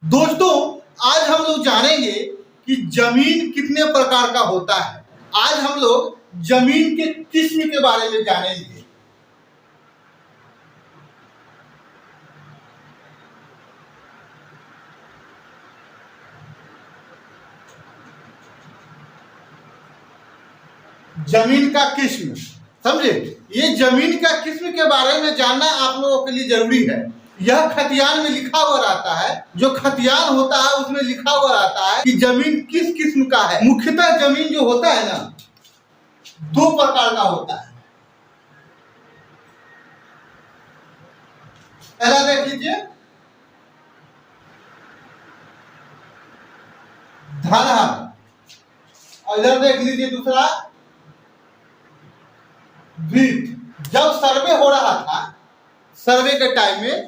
दोस्तों, आज हम लोग जानेंगे कि जमीन कितने प्रकार का होता है। आज हम लोग जमीन के किस्म के बारे में जानेंगे। जमीन का किस्म समझे। ये जमीन का किस्म के बारे में जानना आप लोगों के लिए जरूरी है। यह खतियान में लिखा हुआ रहता है। जो खतियान होता है उसमें लिखा हुआ रहता है कि जमीन किस किस्म का है। मुख्यतः जमीन जो होता है ना, दो प्रकार का होता है। पहला देख लीजिए, धनहर, और इधर देख लीजिए दूसरा द्वीप। जब सर्वे हो रहा था, सर्वे के टाइम में,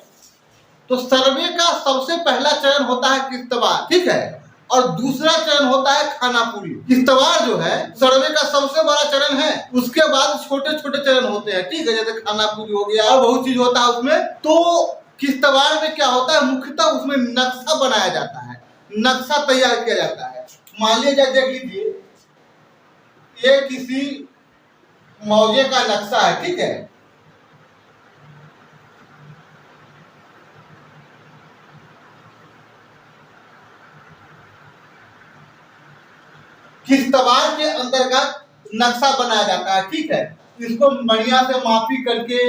तो सर्वे का सबसे पहला चरण होता है किस्तवार, ठीक है, और दूसरा चरण होता है खानापुरी। किस्तवार जो है सर्वे का सबसे बड़ा चरण है। उसके बाद छोटे छोटे चरण होते हैं, ठीक है, जैसे खानापुरी हो गया और बहुत चीज होता है उसमें। तो किस्तवार में क्या होता है, मुख्यतः उसमें नक्शा बनाया जाता है, नक्शा तैयार किया जाता है। मान लीजिए, देख लीजिए, ये किसी मौजे का नक्शा है, ठीक है। किस्तवार के अंतर्गत नक्शा बनाया जाता है, ठीक है। इसको बढ़िया से मापी करके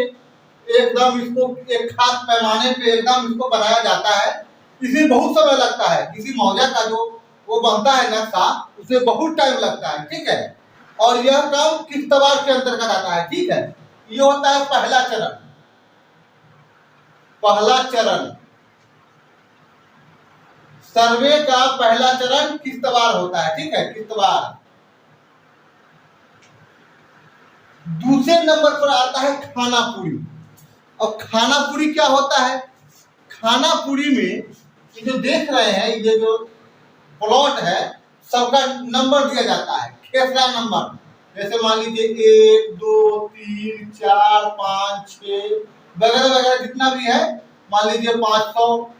एकदम इसको एक खास पैमाने पे एकदम इसको बनाया जाता है। इसमें बहुत समय लगता है। किसी मौजा का जो वो बनता है नक्शा, उसमें बहुत टाइम लगता है, ठीक है। और यह काम किस्तवार के अंतर्गत आता है, ठीक है। ये होता है पहला चरण। पहला चरण सर्वे का पहला चरण किस्तवार होता है, ठीक है, किस्तवार। दूसरे नंबर पर आता है खानापुरी। और खानापुरी क्या होता है, खानापुरी में ये जो देख रहे हैं, ये जो प्लॉट है, सबका नंबर दिया जाता है, खेसरा नंबर। जैसे मान लीजिए 1 2 3 4 5 6 वगैरह वगैरह जितना भी है, मान लीजिए 500,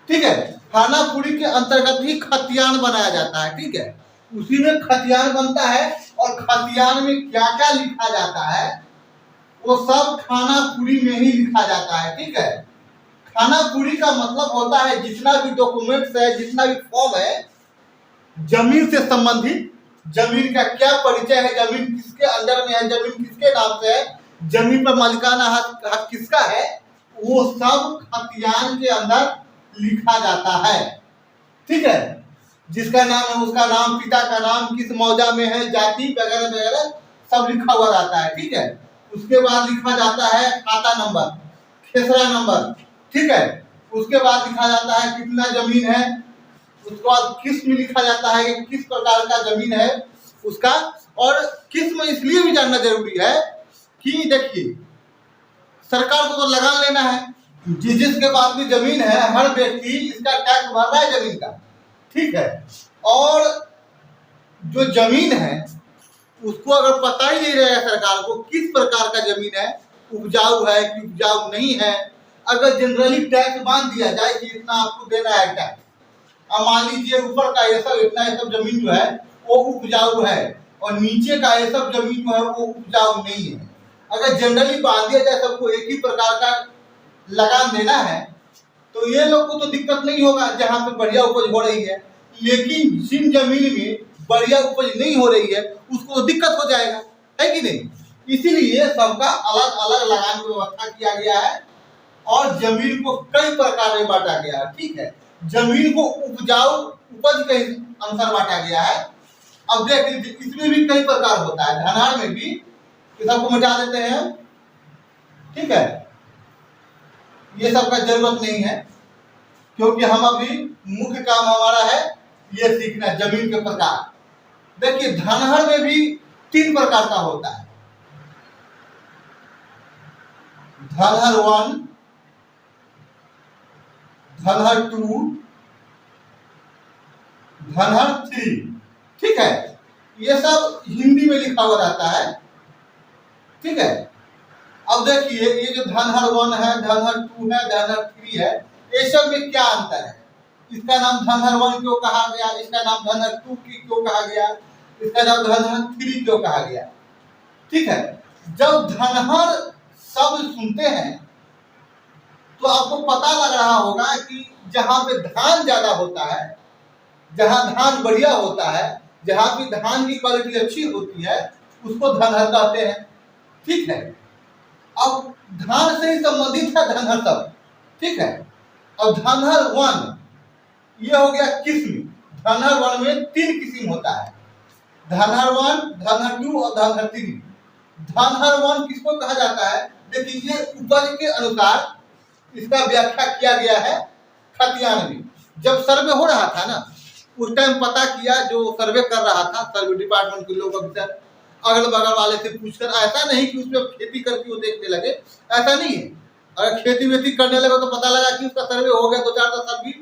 ठीक है। खानापुरी के अंतर्गत ही खतियान बनाया जाता है, ठीक है। उसी में खतियान बनता है, और खतियान में क्या क्या लिखा जाता है वो सब खानापुरी में ही लिखा जाता है, ठीक है। खानापुरी का मतलब होता है जितना भी डॉक्यूमेंट्स है, जितना भी फॉर्म है जमीन से संबंधित, जमीन का क्या परिचय है, जमीन किसके अंदर में है, जमीन किसके नाम से है, जमीन पर मालिकाना हक किसका है, वो सब खतियान के अंदर लिखा जाता है, ठीक है। जिसका नाम है उसका नाम, पिता का नाम, किस मौजा में है, जाति वगैरह वगैरह सब लिखा हुआ रहता है, ठीक है। उसके बाद लिखा जाता है खाता नंबर, खेसरा नंबर, ठीक है। उसके बाद लिखा जाता है कितना जमीन है। उसके बाद किस्म लिखा जाता है कि किस प्रकार का जमीन है उसका। और किस्म इसलिए भी जानना जरूरी है कि देखिए, सरकार को तो लगान लेना है। जिसके पास भी जमीन है, हर व्यक्ति इसका टैक्स भर रहा है जमीन का, ठीक है। और जो जमीन है उसको अगर पता ही नहीं रहेगा सरकार को किस प्रकार का जमीन है, उपजाऊ है कि उपजाऊ नहीं है, अगर जनरली टैक्स बांध दिया जाए कि इतना आपको देना है टैक्स, अब मान लीजिए ऊपर का ये सब इतना ये सब जमीन जो है वो उपजाऊ है, और नीचे का ये सब जमीन जो है वो उपजाऊ नहीं है, अगर जनरली बांध दिया जाए सबको एक ही प्रकार का लगान देना है, तो ये लोग को तो दिक्कत नहीं होगा जहां पे बढ़िया उपज हो रही है। लेकिन जिन जमीन में बढ़िया उपज नहीं हो रही है उसको तो दिक्कत हो जाएगा, है कि नहीं। इसीलिए सबका अलग अलग लगान की व्यवस्था किया गया है, और जमीन को कई प्रकार में बांटा गया है, ठीक है। जमीन को उपजाऊ उपज के अनुसार बांटा गया है। अब देख लीजिए, इसमें भी कई प्रकार होता है। धनहर में भी सबको मिटा देते हैं, ठीक है, ये सब का जरूरत नहीं है, क्योंकि हम अभी मुख्य काम हमारा है ये सीखना जमीन के प्रकार। देखिए, धनहर में भी 3 प्रकार का होता है। धनहर 1, धनहर 2, धनहर 3, ठीक है। ये सब हिंदी में लिखा हुआ रहता है, ठीक है। अब देखिए, ये जो धनहर 1 है, धनहर 2 है, धनहर 3 है, ये सब में क्या अंतर है। इसका नाम धनहर 1 क्यों कहा गया, इसका नाम धनहर 2 क्यों कहा गया, इसका नाम धनहर 3 क्यों कहा गया। ठीक है, जब धनहर शब्द सुनते हैं तो आपको पता लग रहा होगा कि जहां पे धान ज्यादा होता है, जहां धान बढ़िया होता है, जहां भी धान की क्वालिटी अच्छी होती है, उसको धनहर कहते हैं। ठीक है, अब धान से ही संबंधित है धनहर शब्द। ठीक है, अब धनहर 1 ये हो गया किस्म। धनहर 1 में 3 किस्म होता है, धनहर 1, धनहर 2 और धनहर 3। धनहर 1 किसको कहा जाता है, देखिए ये उपज के अनुसार इसका व्याख्या किया गया है खतियान में। जब सर्वे हो रहा था ना, उस टाइम पता किया, जो सर्वे कर रहा था सर्वे डिपार्टमेंट के लोग अफसर, अगल बगल वाले से पूछकर, ऐसा नहीं कि उसमें खेती करके वो देखने लगे, ऐसा नहीं है। अगर खेती वेती करने लगे तो पता लगा कि उसका सर्वे हो गया 2-4 साल भी,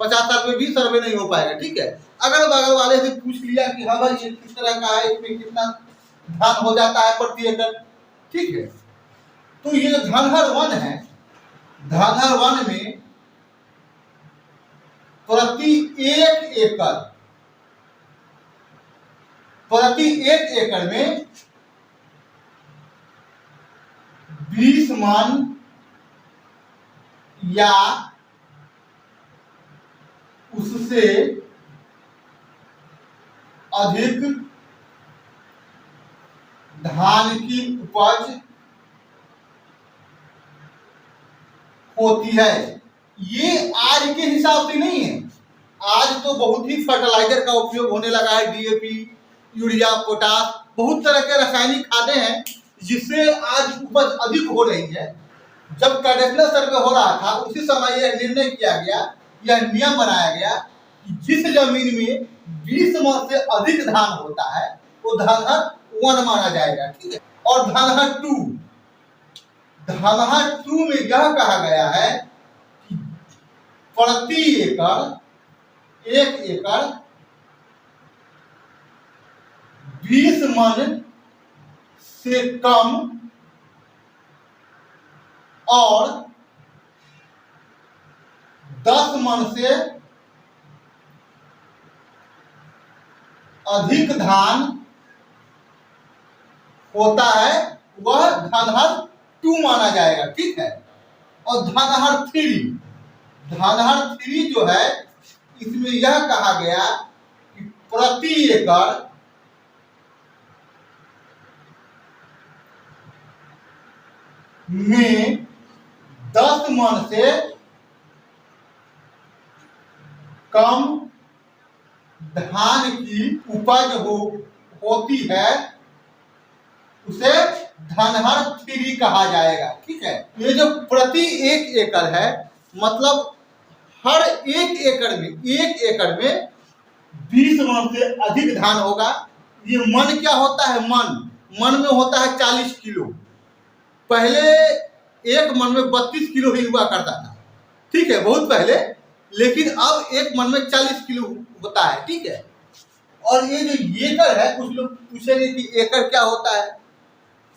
50 साल में भी सर्वे नहीं हो पाएगा। ठीक है, अगल बगल वाले से पूछ लिया कि हाँ भाई ये किस तरह का है, इसमें कितना धान हो जाता है प्रति एकड़। ठीक है, तो ये जो धनहर 1 है, धनहर 1 में प्रति एक एकड़ में 20 मन या उससे अधिक धान की उपज होती है। ये आज के हिसाब से नहीं है, आज तो बहुत ही फर्टिलाइजर का उपयोग होने लगा है, डीएपी, यूरिया, पोटास, बहुत तरह के रासायनिक खादें हैं जिससे आज उपज अधिक हो रही है। जब ट्रेडिशनल सर्वे हो रहा था उसी समय यह निर्णय किया गया, यह नियम बनाया गया कि जिस जमीन में 20 मन से अधिक धान होता है वो धनहर 1 माना जाएगा। ठीक है, और धनहर 2 में यह कहा गया है कि प्रति एक एकड़ 20 मन से कम और 10 मन से अधिक धान होता है वह धनहर 2 माना जाएगा। ठीक है, और धनहर 3 जो है, इसमें यह कहा गया कि प्रति एकड़ में 10 मन से कम धान की उपज होती है, उसे धनहर 3 कहा जाएगा। ठीक है, ये जो प्रति एक एकड़ है, मतलब हर एक एकड़ में 20 मन से अधिक धान होगा। ये मन क्या होता है, मन में होता है 40 किलो। पहले एक मन में 32 किलो ही हुआ करता था। ठीक है, बहुत पहले, लेकिन अब एक मन में 40 किलो होता है। ठीक है, और ये जो एकड़ है, कुछ लोग पूछेंगे कि एकड़ क्या होता है।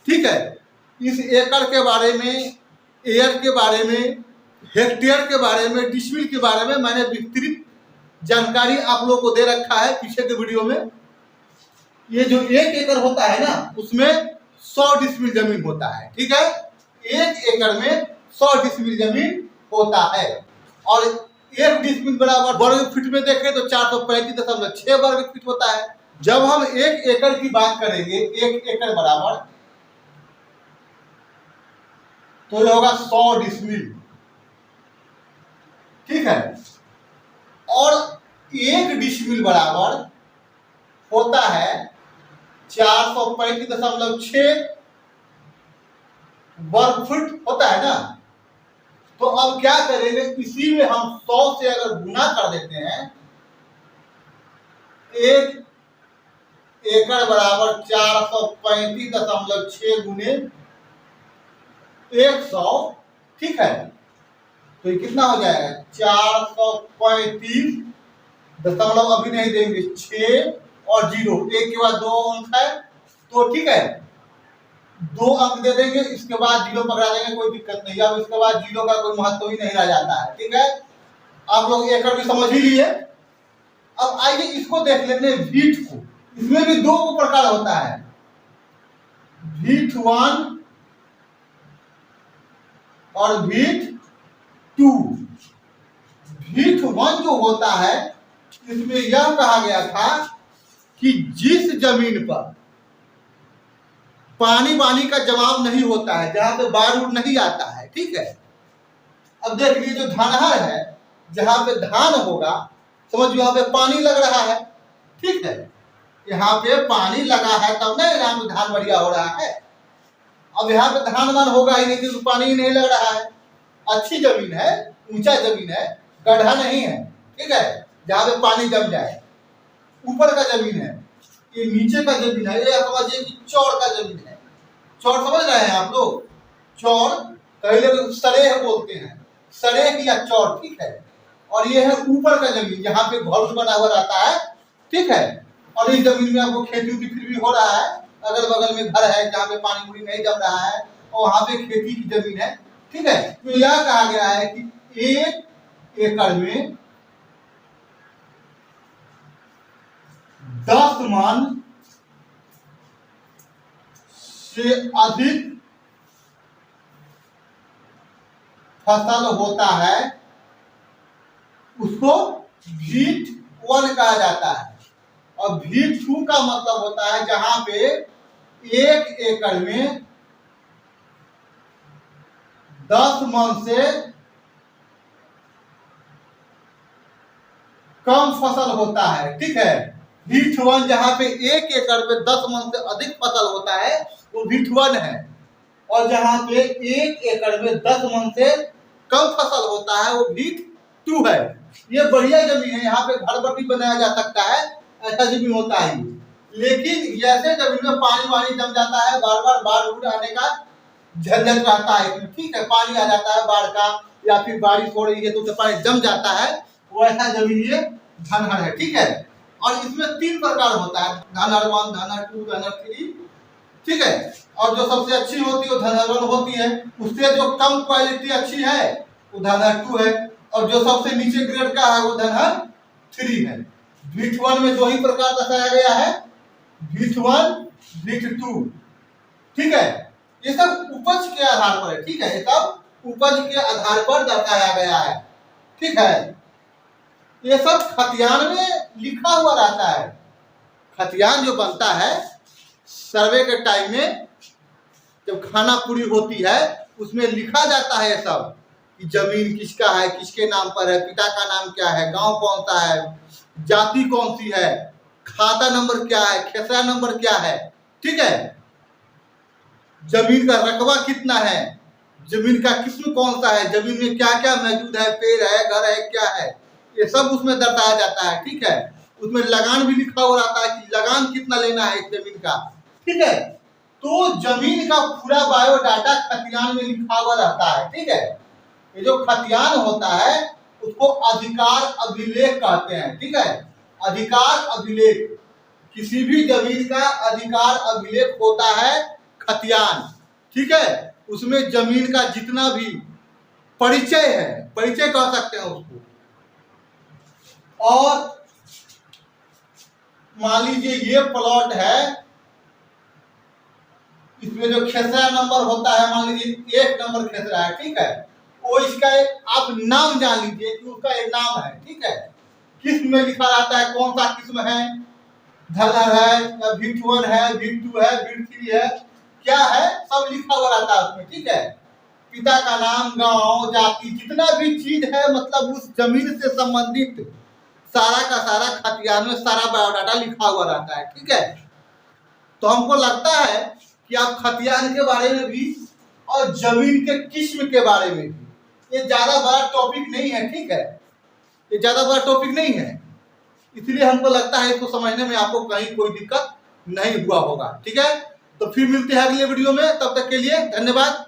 ठीक है, इस एकड़ के बारे में, एयर के बारे में, हेक्टेयर के बारे में, डिसमिल के बारे में मैंने विस्तृत जानकारी आप लोगों को दे रखा है पीछे के वीडियो में। ये जो 1 एकड़ होता है ना, उसमें 100 डिसमिल जमीन होता है। ठीक है, 1 एकड़ में 100 डिसमिल जमीन होता है, और 1 डिसमिल बराबर वर्ग फीट में देखें तो 435.6 वर्ग फीट होता है। जब हम 1 एकड़ की बात करेंगे, 1 एकड़ बराबर, तो ये होगा 100 डिसमिल। ठीक है, और 1 डिसमिल बराबर होता है 435.6 वर्ग फुट होता है ना। तो अब क्या करेंगे, इसी में हम 100 से अगर गुना कर देते हैं, 1 एकड़ बराबर 435.6 गुने 100। ठीक है, तो ये कितना हो जाएगा, 435 अभी नहीं देंगे, 6 और 0, 1 के बाद 2 अंक है, तो ठीक है 2 अंक दे देंगे, इसके बाद 0 पकड़ा देंगे, कोई दिक्कत नहीं। अब इसके बाद 0 का कोई महत्व ही नहीं रह जाता है। ठीक है, आप लोग एकड़ भी समझ ही लिए। अब आइए इसको देख लेते हैं भीट को। इसमें भी दो प्रकार होता है, भीट 1 और भीट 2। भीट 1 जो होता है इसमें यह कहा गया था कि जिस जमीन पर पानी का जमाव नहीं होता है, जहां पे बाढ़ उड़ नहीं आता है, ठीक है। अब देख लीजिए जो धनहर है, जहां पे धान होगा, समझ यहाँ पे पानी लग रहा है, ठीक है, यहाँ पे पानी लगा है तब ना यहाँ पे धान बढ़िया हो रहा है। अब यहाँ पे धान वान होगा ही नहीं क्योंकि पानी ही नहीं लग रहा है। अच्छी जमीन है, ऊंचा जमीन है, गड्ढा नहीं है, ठीक है, जहाँ पे पानी जम जाए। ऊपर का जमीन है, ये नीचे का जमीन है, ये समझिए कि चौड़ का जमीन है। चौड़ समझ रहे हैं आप लोग? चौड़ कई लोग सरेह बोलते हैं, सरेह या चौड़, ठीक है। और ये है ऊपर का जमीन, जहाँ पे घर बना हुआ रहता है, ठीक है। और इस जमीन में आपको खेती उती फिर भी हो रहा है, अगल बगल में घर है जहाँ पे पानी पूरी नहीं जम रहा है, और वहाँ पे खेती की जमीन है, ठीक है। तो यह कहा गया है कि 1 एकड़ में 10 मन से अधिक फसल होता है, उसको भीट 1 कहा जाता है। और भीट 2 का मतलब होता है जहां पे 1 एकड़ में 10 मन से कम फसल होता है, ठीक है। भीट 1 जहां पे 1 एकड़ में 10 मन से अधिक फसल होता है वो भीट 1 है। और जहां पे 1 एकड़ में 10 मन से कम फसल होता है वो भीट 2 है। ये बढ़िया जमीन है, यहाँ पे घर बट्टी बनाया जा सकता है, ऐसा जमीन होता है। लेकिन ऐसे जमीन में पानी वानी जम जाता है, बार बार बाढ़ उड़ आने का झंझट रहता है, ठीक है, पानी आ जाता है बाढ़ का, या फिर बारिश हो रही है तो पानी जम जाता है, वो ऐसा जमीन ये धनहर है, ठीक है। और इसमें 3 प्रकार होता है, धनहर 1, धनहर 2, धनहर 3, ठीक है। और जो सबसे अच्छी होती है वो धनहर 1 होती है, उससे जो कम क्वालिटी अच्छी है वो धनहर 2 है, और जो सबसे नीचे ग्रेड का है वो धनहर 3 है। भीट 1 में 2 ही प्रकार दर्शाया गया है, भीट 1, भीट 2, ठीक है। ये सब उपज के आधार पर है, ठीक है, ये सब उपज के आधार पर दर्शाया गया है, ठीक है। ये सब खतियान में लिखा हुआ रहता है। खतियान जो बनता है सर्वे के टाइम में, जब खाना पूरी होती है उसमें लिखा जाता है सब कि जमीन किसका है, किसके नाम पर है, पिता का नाम क्या है, गांव कौन सा है, जाति कौन सी है, खाता नंबर क्या है, खेसरा नंबर क्या है, ठीक है, जमीन का रकबा कितना है, जमीन का किस्म कौन सा है, जमीन में क्या क्या मौजूद है, पेड़ है, घर है, क्या है, ये सब उसमें दर्शाया जाता है, ठीक है। उसमें लगान भी लिखा हुआ रहता है कि लगान कितना लेना है इस जमीन का, ठीक है। तो जमीन का पूरा बायोडाटा खतियान में लिखा हुआ रहता है, ठीक है। ये जो खतियान होता है उसको अधिकार अभिलेख कहते हैं, ठीक है। अधिकार अभिलेख, किसी भी जमीन का अधिकार अभिलेख होता है खतियान, ठीक है। उसमें जमीन का जितना भी परिचय है, परिचय कह सकते हैं उसको। और मान लीजिए ये प्लॉट है, इसमें जो खेसरा नंबर होता है, मान लीजिए 1 नंबर खेसरा है, ठीक है, वो इसका एक आप नाम जान लीजिए कि उसका एक नाम है, ठीक है। किस्म में लिखा रहता है कौन सा किस्म है, धनहर है या भीट 1 है, भीट 2 है, भीट 3 है, क्या है, सब लिखा हुआ रहता है उसमें, ठीक है। पिता का नाम, गांव, जाति, जितना भी चीज है, मतलब उस जमीन से संबंधित सारा का सारा खतियान में सारा बायोडाटा लिखा हुआ रहता है, ठीक है। तो हमको लगता है कि आप खतियान के बारे में भी और जमीन के किस्म के बारे में भी, ये ज्यादा बड़ा टॉपिक नहीं है, ठीक है, ये ज्यादा बड़ा टॉपिक नहीं है, इसलिए हमको लगता है इसको समझने में आपको कहीं कोई दिक्कत नहीं हुआ होगा, ठीक है। तो फिर मिलते हैं अगले वीडियो में, तब तक के लिए धन्यवाद।